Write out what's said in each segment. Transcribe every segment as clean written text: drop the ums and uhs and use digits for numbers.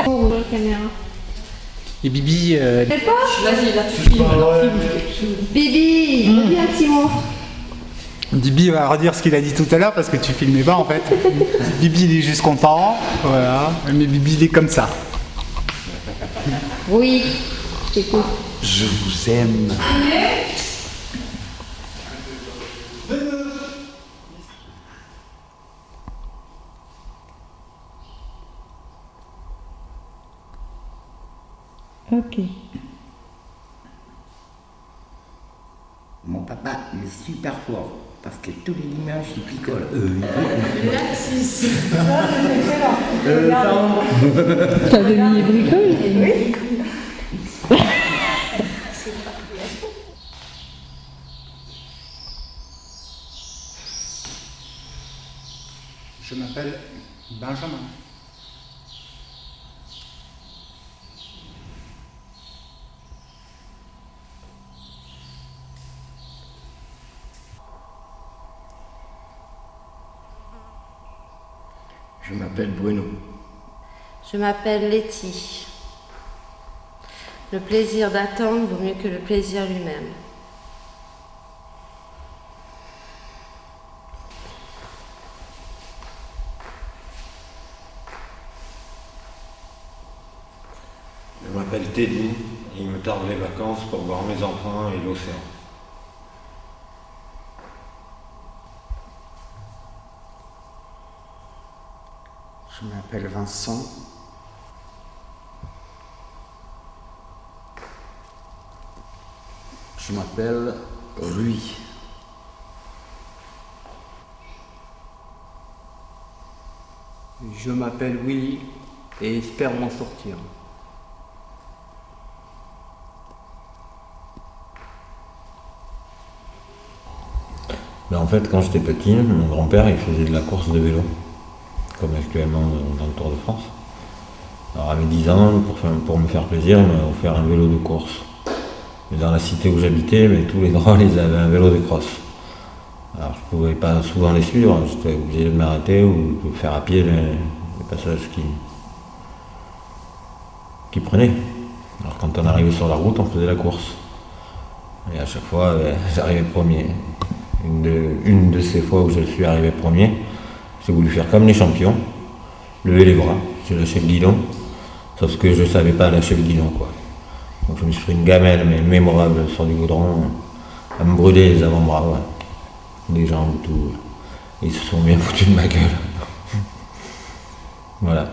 Oh, la caméra. Et Bibi... Vas-y, là tu filmes. Bibi, dis un petit mot. Bibi va redire ce qu'il a dit tout à l'heure parce que tu filmais pas en fait. Bibi il est juste content, voilà. Mais Bibi il est comme ça. Oui, j'écoute. Je vous aime. Ok. Mon papa, il est super fort parce que tous les dimanches, il picole. Ta demi bricole? Oui. Je m'appelle Benjamin. Je m'appelle Bruno. Je m'appelle Letty. Le plaisir d'attendre vaut mieux que le plaisir lui-même. Je m'appelle Teddy et il me tarde les vacances pour voir mes enfants et l'océan. Je m'appelle Vincent. Je m'appelle Rui. Je m'appelle Willy et espère m'en sortir. Mais en fait, quand j'étais petit, mon grand-père il faisait de la course de vélo, comme actuellement dans le Tour de France. Alors à mes 10 ans, pour me faire plaisir, il m'a offert un vélo de course. Mais dans la cité où j'habitais, tous les drôles ils avaient un vélo de cross. Alors je pouvais pas souvent les suivre, j'étais obligé de m'arrêter ou de faire à pied les passages qui prenaient. Alors quand on arrivait sur la route, on faisait la course. Et à chaque fois, j'arrivais premier. Une de ces fois où je suis arrivé premier, j'ai voulu faire comme les champions, lever les bras, j'ai lâché le guidon, sauf que je ne savais pas lâcher le guidon, quoi. Donc je me suis pris une gamelle mais mémorable sur du goudron, à me brûler les avant-bras, ouais. Les jambes, tout. Ils se sont bien foutus de ma gueule. Voilà.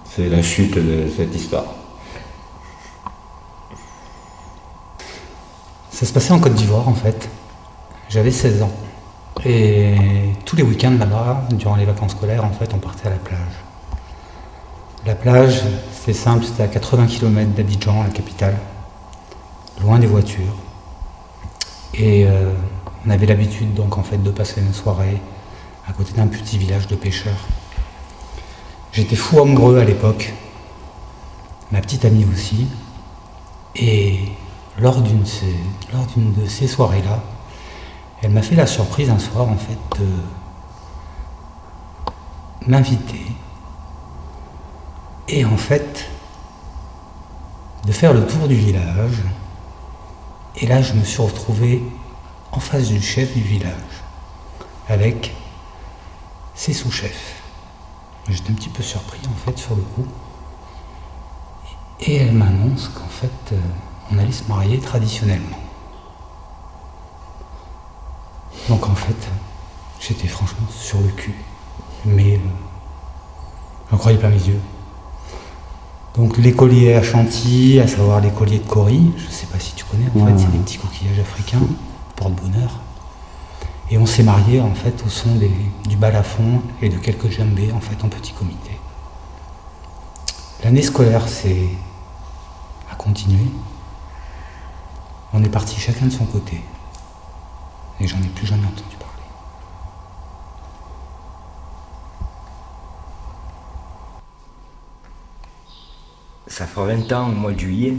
C'est la chute de cette histoire. Ça se passait en Côte d'Ivoire en fait. J'avais 16 ans. Et tous les week-ends là-bas, durant les vacances scolaires, en fait, on partait à la plage. La plage, c'était simple, c'était à 80 km d'Abidjan, la capitale, loin des voitures. Et on avait l'habitude donc en fait de passer une soirée à côté d'un petit village de pêcheurs. J'étais fou amoureux à l'époque, ma petite amie aussi. Et lors d'une de ces soirées-là, elle m'a fait la surprise un soir en fait de m'inviter et en fait de faire le tour du village. Et là je me suis retrouvé en face du chef du village avec ses sous-chefs. J'étais un petit peu surpris en fait sur le coup. Et elle m'annonce qu'en fait on allait se marier traditionnellement. Donc en fait, j'étais franchement sur le cul, mais j'en croyais pas mes yeux. Donc l'écolier à Chantilly, à savoir l'écolier de Cory, je sais pas si tu connais, en fait c'est des petits coquillages africains, porte-bonheur. Et on s'est mariés en fait au son du balafon et de quelques djembés en fait en petit comité. L'année scolaire a continué. On est partis chacun de son côté. Et j'en ai plus jamais entendu parler. Ça fait 20 ans, au mois de juillet,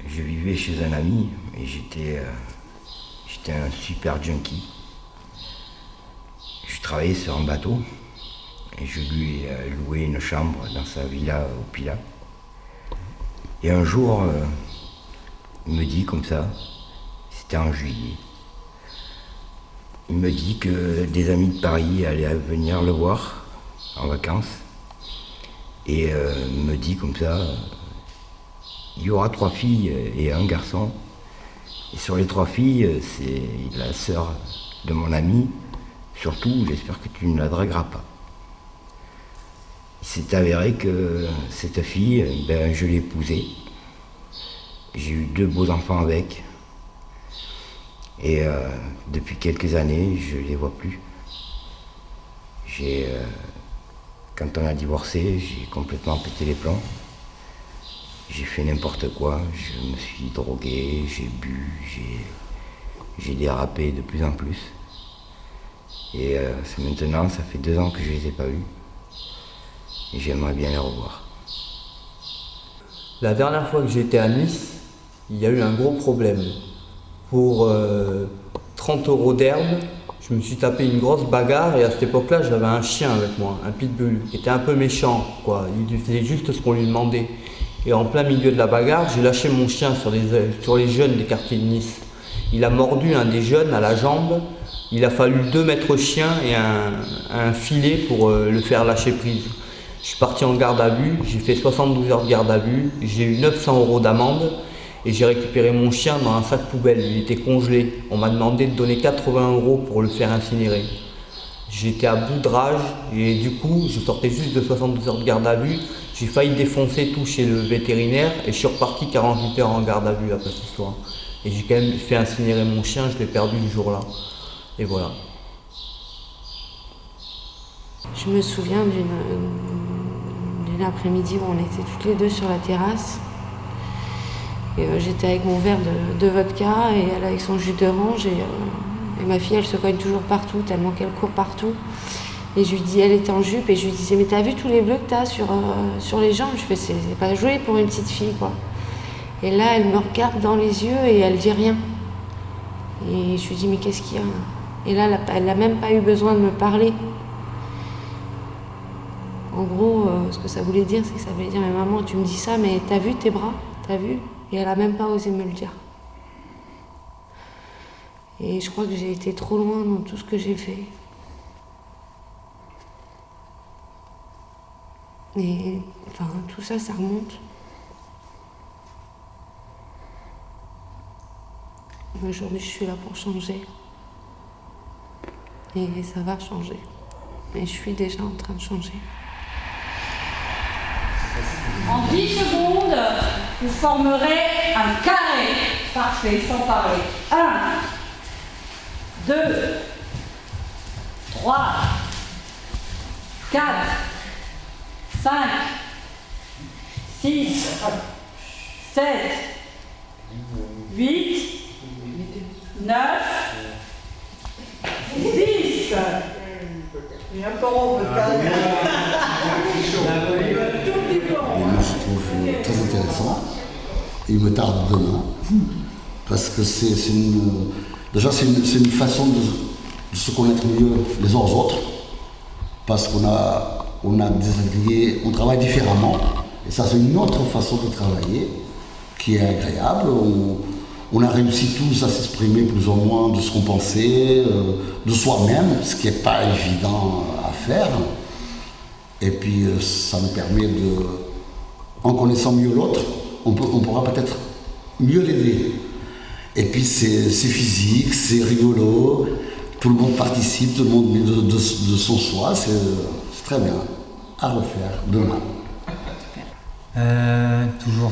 je vivais chez un ami et j'étais un super junkie. Je travaillais sur un bateau Et je lui ai loué une chambre dans sa villa au Pilat. Et un jour, il me dit comme ça, c'était en juillet, il me dit que des amis de Paris allaient venir le voir en vacances. Et il me dit comme ça, il y aura 3 filles et un garçon. Et sur les 3 filles, c'est la sœur de mon ami. Surtout, j'espère que tu ne la dragueras pas. Il s'est avéré que cette fille, je l'ai épousée. J'ai eu 2 beaux enfants avec. Et depuis quelques années, je ne les vois plus. Quand on a divorcé, j'ai complètement pété les plombs. J'ai fait n'importe quoi, je me suis drogué, j'ai bu, j'ai dérapé de plus en plus. Et maintenant, ça fait 2 ans que je ne les ai pas vus. Et j'aimerais bien les revoir. La dernière fois que j'étais à Nice, il y a eu un gros problème. Pour 30 € d'herbe, je me suis tapé une grosse bagarre et à cette époque-là, j'avais un chien avec moi, un pitbull, qui était un peu méchant, quoi. Il faisait juste ce qu'on lui demandait. Et en plein milieu de la bagarre, j'ai lâché mon chien sur les jeunes des quartiers de Nice. Il a mordu un des jeunes à la jambe. Il a fallu 2 mètres chien et un filet pour le faire lâcher prise. Je suis parti en garde à vue, j'ai fait 72 heures de garde à vue, j'ai eu 900 € d'amende et j'ai récupéré mon chien dans un sac poubelle, il était congelé. On m'a demandé de donner 80 € pour le faire incinérer. J'étais à bout de rage et du coup, je sortais juste de 72 heures de garde à vue. J'ai failli défoncer tout chez le vétérinaire et je suis reparti 48 heures en garde à vue après cette histoire. Et j'ai quand même fait incinérer mon chien, je l'ai perdu le jour-là. Et voilà. Je me souviens d'une après-midi où on était toutes les 2 sur la terrasse. Et j'étais avec mon verre de vodka et elle avec son jus d'orange. Et ma fille, elle se cogne toujours partout, tellement qu'elle court partout. Et je lui dis, elle était en jupe, et je lui disais, mais t'as vu tous les bleus que t'as sur les jambes? Je fais, c'est pas joué pour une petite fille, quoi. Et là, elle me regarde dans les yeux et elle dit rien. Et je lui dis, mais qu'est-ce qu'il y a? Et là, elle n'a même pas eu besoin de me parler. En gros, ce que ça voulait dire, c'est que ça voulait dire, mais maman, tu me dis ça, mais t'as vu tes bras? T'as vu? Et elle a même pas osé me le dire. Et je crois que j'ai été trop loin dans tout ce que j'ai fait. Et enfin, tout ça, ça remonte. Aujourd'hui, je suis là pour changer. Et ça va changer. Et je suis déjà en train de changer. En 10 secondes, vous formerez un carré. Parfait, sans parler. 1, 2, 3, 4, 5, 6, 7, 8, 9, 10. Et encore on peut calmer. Et moi, je trouve très intéressant. Il me tarde demain, parce que c'est une façon de se connaître mieux les uns aux autres, parce qu'on travaille différemment, et ça c'est une autre façon de travailler qui est agréable. On a réussi tous à s'exprimer plus ou moins de ce qu'on pensait, de soi-même, ce qui n'est pas évident à faire. Et puis ça nous permet en connaissant mieux l'autre, on pourra peut-être mieux l'aider. Et puis c'est physique, c'est rigolo, tout le monde participe, tout le monde met de son soi, c'est très bien. À refaire demain. Toujours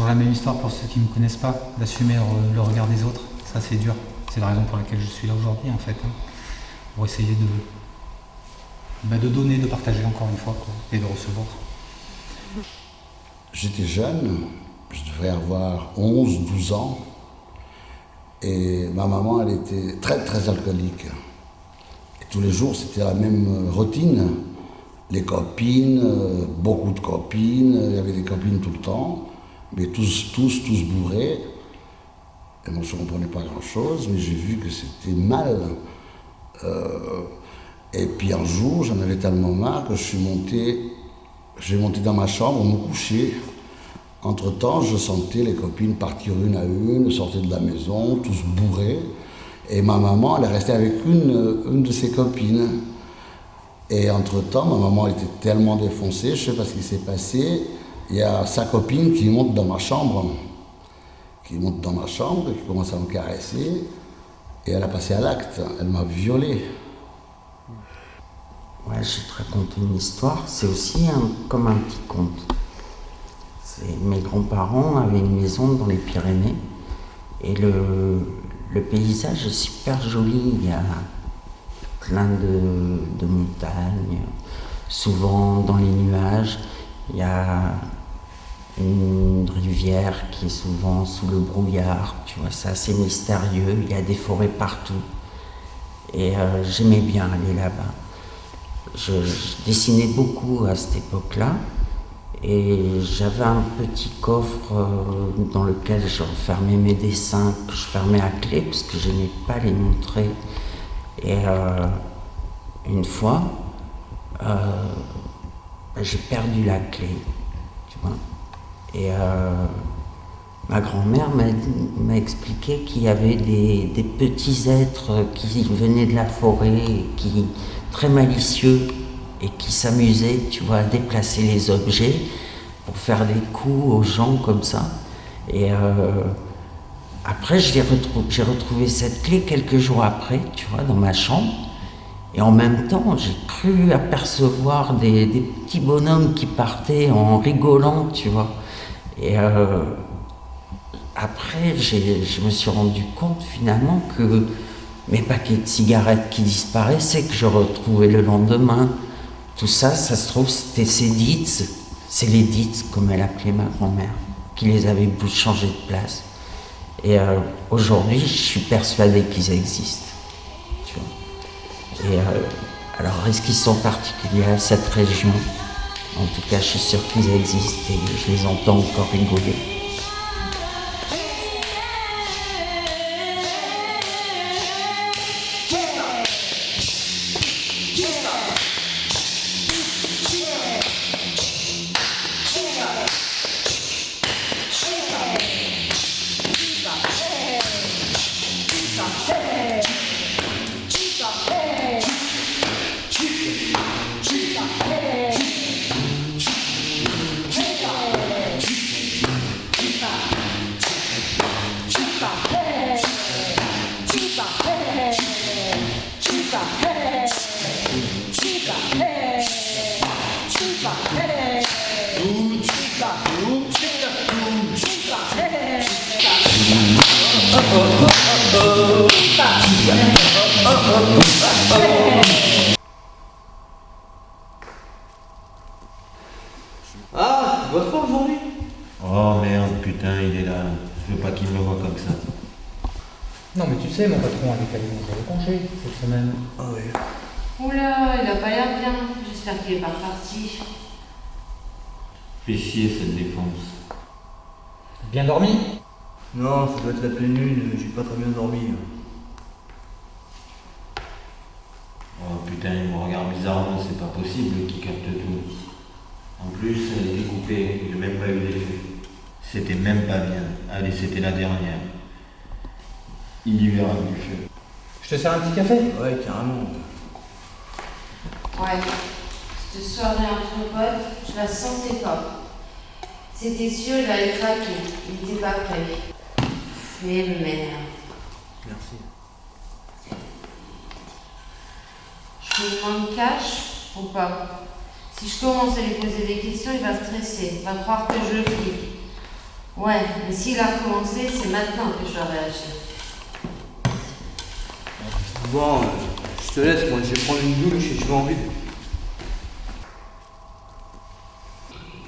la même histoire pour ceux qui ne me connaissent pas, d'assumer le regard des autres. Ça c'est dur, c'est la raison pour laquelle je suis là aujourd'hui en fait. Pour essayer de donner, de partager encore une fois, quoi, et de recevoir. J'étais jeune, je devrais avoir 11, 12 ans, et ma maman, elle était très très alcoolique. Et tous les jours, c'était la même routine. Les copines, beaucoup de copines, il y avait des copines tout le temps, mais tous bourrés. Et moi, je ne comprenais pas grand-chose, mais j'ai vu que c'était mal. Et puis un jour, j'en avais tellement marre que j'ai monté dans ma chambre, me coucher. Entre-temps, je sentais les copines partir une à une, sortir de la maison, tous bourrés. Et ma maman, elle est restée avec une de ses copines. Et entre-temps, ma maman était tellement défoncée, je ne sais pas ce qui s'est passé. Il y a sa copine qui monte dans ma chambre, qui commence à me caresser. Et elle a passé à l'acte, elle m'a violé. Ouais, je vais te raconter une histoire. C'est aussi comme un petit conte. Mes grands-parents avaient une maison dans les Pyrénées. Et le paysage est super joli. Il y a plein de montagnes. Souvent dans les nuages, il y a une rivière qui est souvent sous le brouillard. Tu vois, c'est assez mystérieux. Il y a des forêts partout. Et j'aimais bien aller là-bas. Je dessinais beaucoup à cette époque-là. Et j'avais un petit coffre dans lequel je renfermais mes dessins, que je fermais à clé parce que je n'aimais pas les montrer. Et une fois, j'ai perdu la clé, tu vois. Et ma grand-mère m'a expliqué qu'il y avait des petits êtres qui venaient de la forêt, très malicieux, et qui s'amusaient, tu vois, à déplacer les objets pour faire des coups aux gens comme ça. Et après, j'ai retrouvé cette clé quelques jours après, tu vois, dans ma chambre. Et en même temps, j'ai cru apercevoir des petits bonhommes qui partaient en rigolant, tu vois. Et après, je me suis rendu compte finalement que mes paquets de cigarettes qui disparaissaient, que je retrouvais le lendemain, tout ça, ça se trouve, c'était ces Dietz, c'est les Dietz, comme elle appelait ma grand-mère, qui les avait changés de place. Et aujourd'hui, je suis persuadé qu'ils existent. Tu vois. Et alors, est-ce qu'ils sont particuliers à cette région? En tout cas, je suis sûr qu'ils existent et je les entends encore rigoler. Ah, tu bosses pas aujourd'hui? Oh merde, putain, il est là. Je veux pas qu'il me voie comme ça. Non mais tu sais, mon patron avait calé mon jour de congé cette semaine. Ah oui. Oula, il a pas l'air bien. J'espère qu'il est pas reparti. Fais chier cette défense. Bien dormi? Non, ça doit être la pleine lune, j'ai pas très bien dormi. Oh putain, il me regarde bizarrement, c'est pas possible qu'il capte tout. En plus, elle est découpée, j'ai même pas eu d'effet. C'était même pas bien. Allez, c'était la dernière. Il y verra du feu. Je te sers un petit café? Ouais, carrément. Ouais, cette soirée entre potes, je la sentais pas. C'était sûr, il allait craquer. Il était pas prêt. Mais merde. Merci. Je lui demande cash ou pas? Si je commence à lui poser des questions, il va stresser. Il va croire que je le flic. Ouais, mais s'il a commencé, c'est maintenant que je dois réagir. Bon, je te laisse, moi je vais prendre une douche et je vais en ville.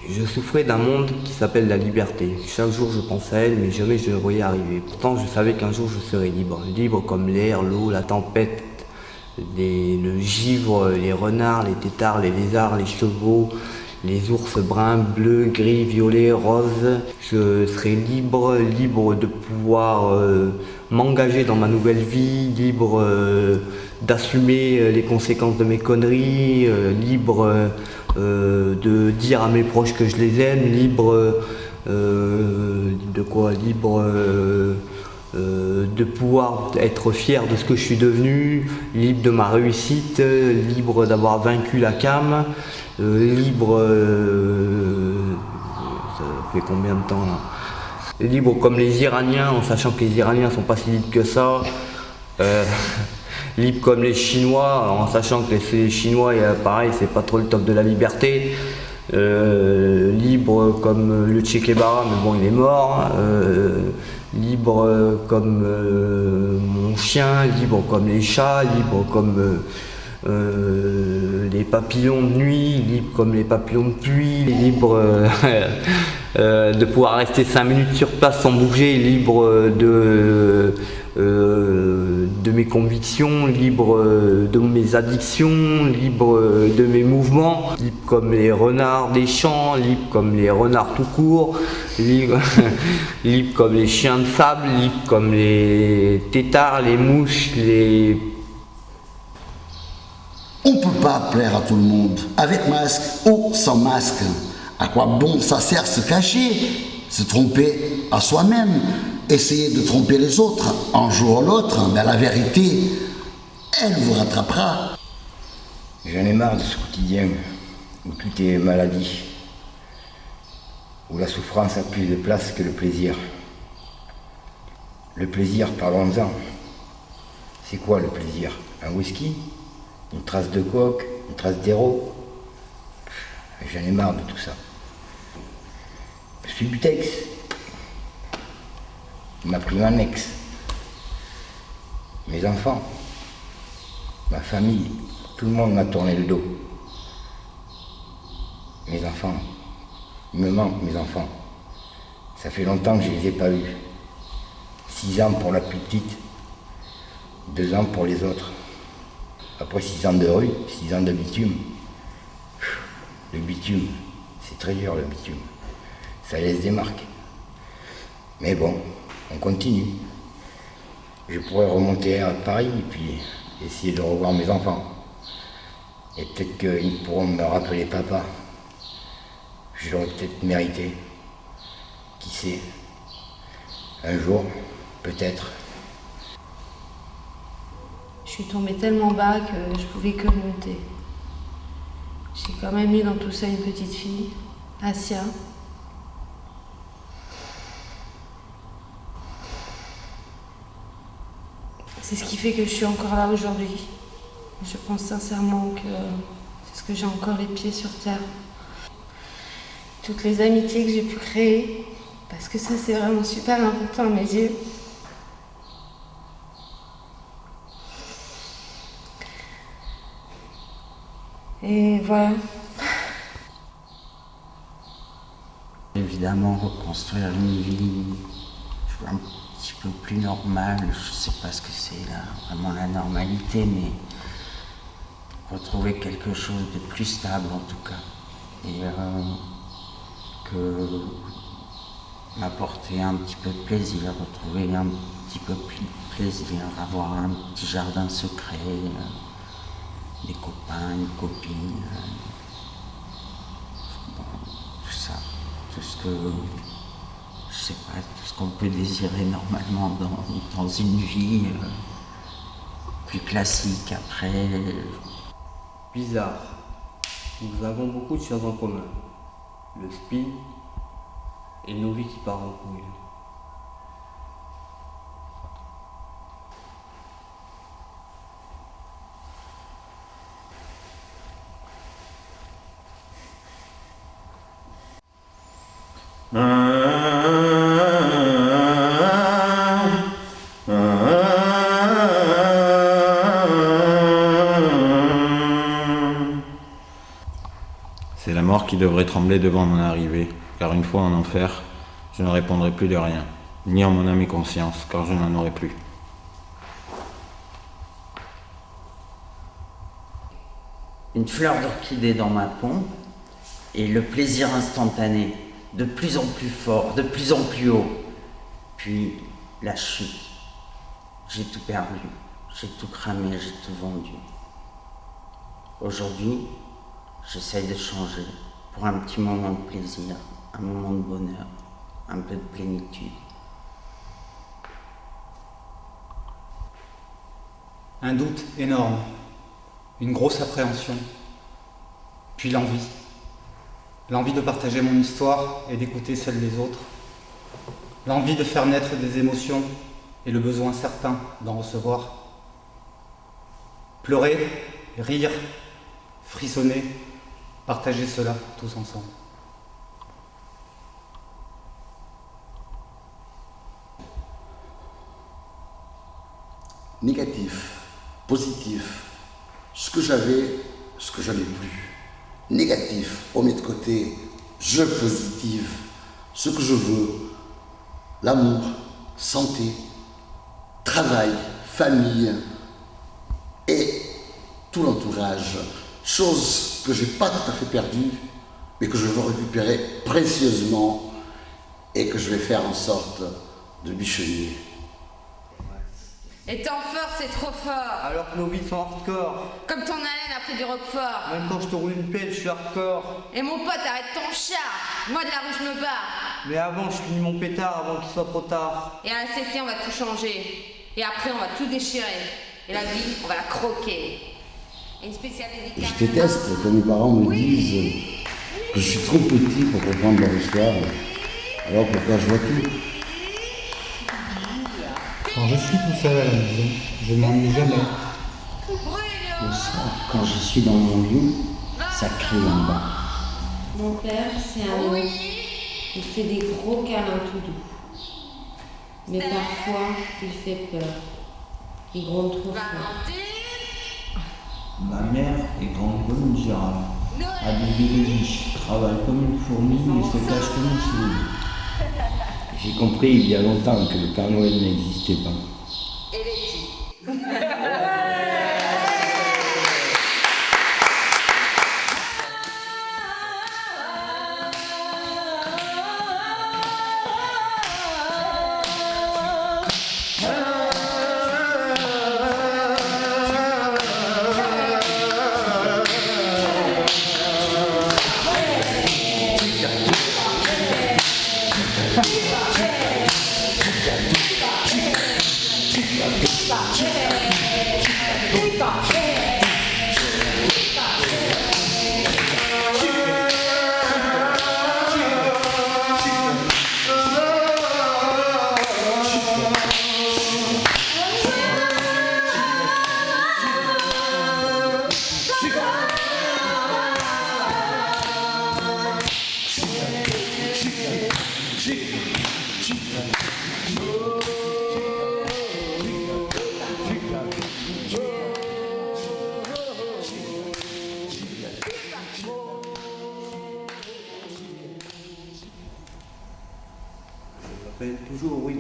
Je souffrais d'un monde qui s'appelle la liberté. Chaque jour je pensais à elle, mais jamais je ne la voyais arriver. Pourtant je savais qu'un jour je serais libre. Libre comme l'air, l'eau, la tempête, le givre, les renards, les têtards, les lézards, les chevaux, les ours bruns, bleus, gris, violets, roses. Je serai libre de pouvoir m'engager dans ma nouvelle vie, libre d'assumer les conséquences de mes conneries, libre de dire à mes proches que je les aime, libre de quoi? Libre de pouvoir être fier de ce que je suis devenu, libre de ma réussite, libre d'avoir vaincu la cam, libre... ça fait combien de temps là? Libre comme les Iraniens, en sachant que les Iraniens sont pas si libres que ça. Libre comme les Chinois, en sachant que les Chinois, pareil, c'est pas trop le top de la liberté. Libre comme le Che Guevara, mais bon, il est mort. Libre comme mon chien, libre comme les chats, libre comme les papillons de nuit, libre comme les papillons de pluie, libre de pouvoir rester 5 minutes sur place sans bouger, libre de mes convictions, libre de mes addictions, libre de mes mouvements, libre comme les renards des champs, libre comme les renards tout court, libre, libre comme les chiens de sable, libre comme les têtards, les mouches, les... On ne peut pas plaire à tout le monde, avec masque ou sans masque. À quoi bon ça sert se cacher, se tromper à soi-même, essayer de tromper les autres, un jour ou l'autre, mais la vérité, elle vous rattrapera. J'en ai marre de ce quotidien où tout est maladie, où la souffrance a plus de place que le plaisir. Le plaisir, parlons-en. C'est quoi le plaisir? Un whisky? Une trace de coke? Une trace d'héros? J'en ai marre de tout ça. Je suis butex. Il m'a pris mon ex. Mes enfants. Ma famille. Tout le monde m'a tourné le dos. Mes enfants. Ils me manquent, mes enfants. Ça fait longtemps que je ne les ai pas vus. 6 ans pour la plus petite. 2 ans pour les autres. Après 6 ans de rue, 6 ans de bitume. Le bitume, c'est très dur le bitume. Ça laisse des marques. Mais bon, on continue. Je pourrais remonter à Paris et puis essayer de revoir mes enfants. Et peut-être qu'ils pourront me rappeler papa. Je l'aurais peut-être mérité. Qui sait? Un jour, peut-être. Je suis tombée tellement bas que je pouvais que remonter. J'ai quand même eu dans tout ça une petite fille, Asia. C'est ce qui fait que je suis encore là aujourd'hui. Je pense sincèrement que c'est ce que j'ai encore les pieds sur terre. Toutes les amitiés que j'ai pu créer, parce que ça c'est vraiment super important à mes yeux. Et voilà. Évidemment, reconstruire une vie un petit peu plus normale, je sais pas ce que c'est là, vraiment la normalité, mais retrouver quelque chose de plus stable en tout cas. Et que m'apporter un petit peu de plaisir, retrouver un petit peu plus de plaisir, avoir un petit jardin secret. Des copains, une copine, bon, tout ça, tout ce que, je sais pas, tout ce qu'on peut désirer normalement dans une vie plus classique après. Bizarre. Nous avons beaucoup de choses en commun. Le speed et nos vies qui partent en couille. C'est la mort qui devrait trembler devant mon arrivée, car une fois en enfer, je ne répondrai plus de rien, ni en mon âme et conscience, car je n'en aurai plus. Une fleur d'orchidée dans ma pompe, Et le plaisir instantané, de plus en plus fort, de plus en plus haut. Puis la chute. J'ai tout perdu, j'ai tout cramé, j'ai tout vendu. Aujourd'hui, j'essaye de changer pour un petit moment de plaisir, un moment de bonheur, un peu de plénitude. Un doute énorme, une grosse appréhension, puis l'envie. L'envie de partager mon histoire et d'écouter celle des autres. L'envie de faire naître des émotions et le besoin certain d'en recevoir. Pleurer, rire, frissonner, partager cela tous ensemble. Négatif, positif, ce que j'avais, ce que je n'ai plus. Négatif, on met de côté, je positif, ce que je veux, l'amour, santé, travail, famille et tout l'entourage. Chose que je n'ai pas tout à fait perdue, mais que je veux récupérer précieusement et que je vais faire en sorte de bichonner. Et temps fort, c'est trop fort. Alors que nos vies sont hardcore. Comme ton haleine après du roquefort. Même quand je te roule une pelle, je suis hardcore. Et mon pote, arrête ton char. Moi, de la rue, je me barre. Mais avant, je finis mon pétard avant qu'il soit trop tard. Et à la CT, on va tout changer. Et après, on va tout déchirer. Et la vie, on va la croquer. Et une spéciale dédicace. Je déteste quand mes parents me disent que je suis trop petit pour comprendre leur histoire, alors pourquoi je vois tout. Quand je suis tout seul à la maison, je ne m'ennuie jamais. Le soir, quand je suis dans mon lit, ça crie en bas. Mon père, c'est un ours. Il fait des gros câlins tout doux. Mais parfois, il fait peur. Il gronde trop fort. Ma mère est grande comme une girafe, habillée de riche, travaille comme une fourmi et se cache comme une souris. J'ai compris il y a longtemps que le Père Noël n'existait pas. Toujours oui.